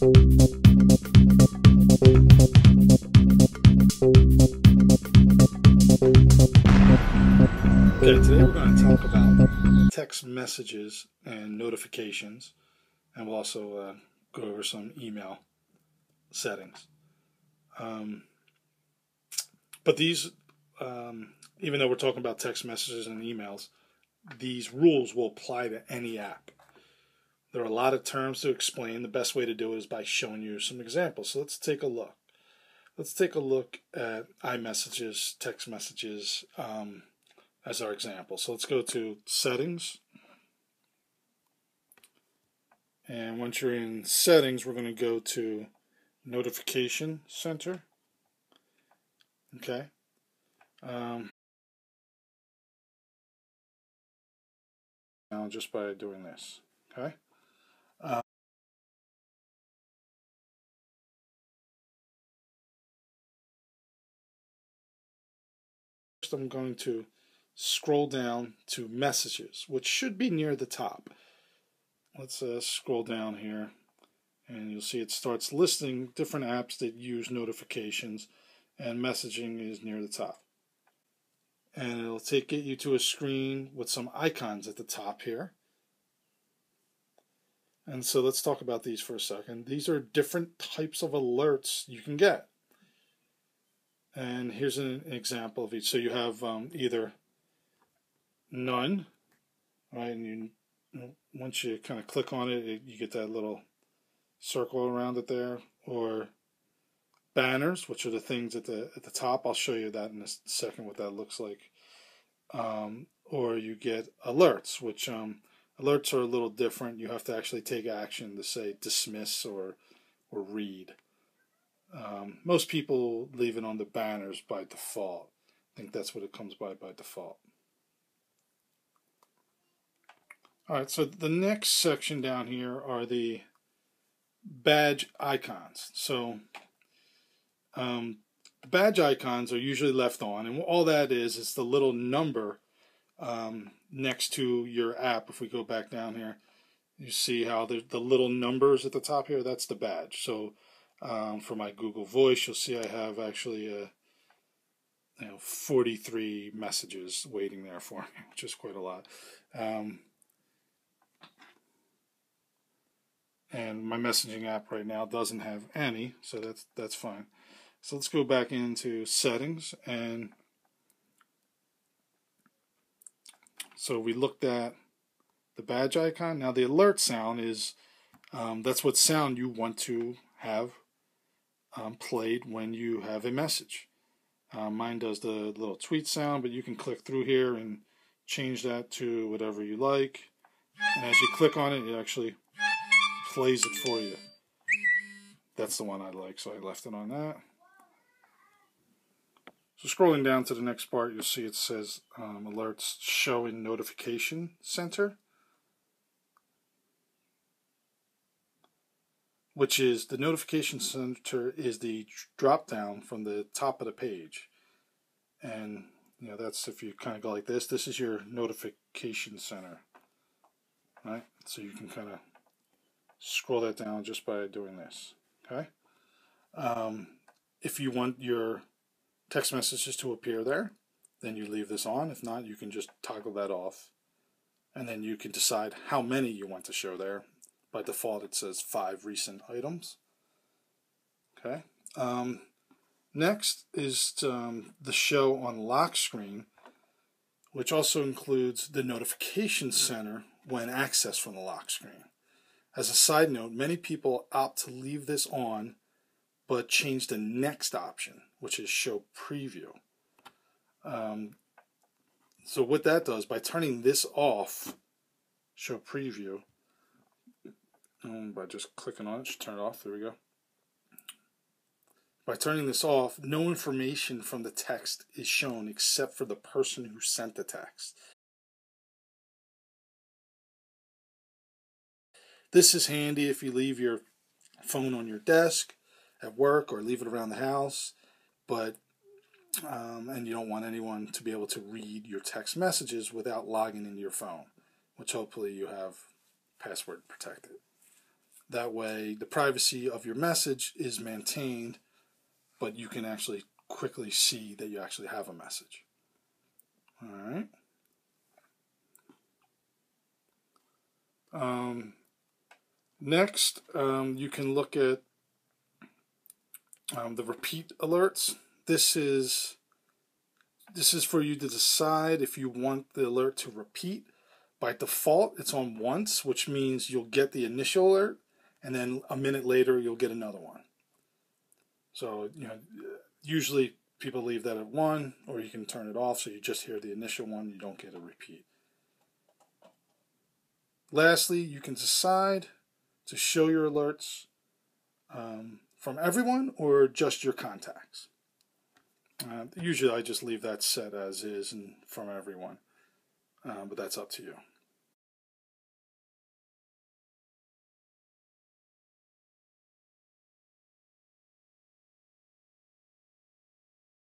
Okay, today we're going to talk about text messages and notifications, and we'll also go over some email settings. But these, even though we're talking about text messages and emails, these rules will apply to any app. There are a lot of terms to explain. The best way to do it is by showing you some examples. So let's take a look. Let's take a look at iMessages, text messages, as our example. So let's go to Settings. And once you're in Settings, we're going to go to Notification Center. Okay. Now just by doing this. Okay. First, I'm going to scroll down to Messages, which should be near the top. Let's scroll down here, and you'll see it starts listing different apps that use notifications, and messaging is near the top. And it'll get you to a screen with some icons at the top here. And so let's talk about these for a second. These are different types of alerts you can get. And here's an example of each. So you have either none, right? And once you kind of click on it, you get that little circle around it there. Or banners, which are the things at the top. I'll show you that in a second, what that looks like. Or you get alerts, which alerts are a little different. You have to actually take action to say dismiss or read. Most people leave it on the banners by default. I think that's what it comes by default. Alright, so the next section down here are the badge icons. So the badge icons are usually left on, and all that is the little number next to your app. If we go back down here, you see how the little numbers at the top here, that's the badge. So for my Google Voice, you'll see I have actually 43 messages waiting there for me, which is quite a lot. And my messaging app right now doesn't have any, so that's fine. So let's go back into Settings, and so we looked at the badge icon. Now the alert sound is that's what sound you want to have played when you have a message. Mine does the little tweet sound, but you can click through here and change that to whatever you like. And as you click on it, it actually plays it for you. That's the one I like, so I left it on that. So scrolling down to the next part, you'll see it says alerts show in Notification Center, which is the Notification Center is the drop down from the top of the page. And that's if you kind of go like this. This is your Notification Center, right? So you can kind of scroll that down just by doing this. Okay. If you want your text messages to appear there, then you leave this on. If not, you can just toggle that off, and then you can decide how many you want to show there. By default, it says 5 recent items. Okay. Next is the show on lock screen, which also includes the Notification Center when accessed from the lock screen. As a side note, many people opt to leave this on, but change the next option, which is Show Preview. So what that does, by turning this off, Show Preview, by just clicking on it, just turn it off, there we go. By turning this off, no information from the text is shown except for the person who sent the text. This is handy if you leave your phone on your desk at work or leave it around the house, but and you don't want anyone to be able to read your text messages without logging into your phone, which hopefully you have password protected. That way the privacy of your message is maintained, but you can actually quickly see that you actually have a message. All right. Next, you can look at the repeat alerts. This is for you to decide if you want the alert to repeat. By default, it's on once, which means you'll get the initial alert, and then a minute later you'll get another one. So, usually people leave that at 1, or you can turn it off so you just hear the initial one, you don't get a repeat. Lastly, you can decide to show your alerts from everyone or just your contacts. Usually I just leave that set as is and from everyone, but that's up to you.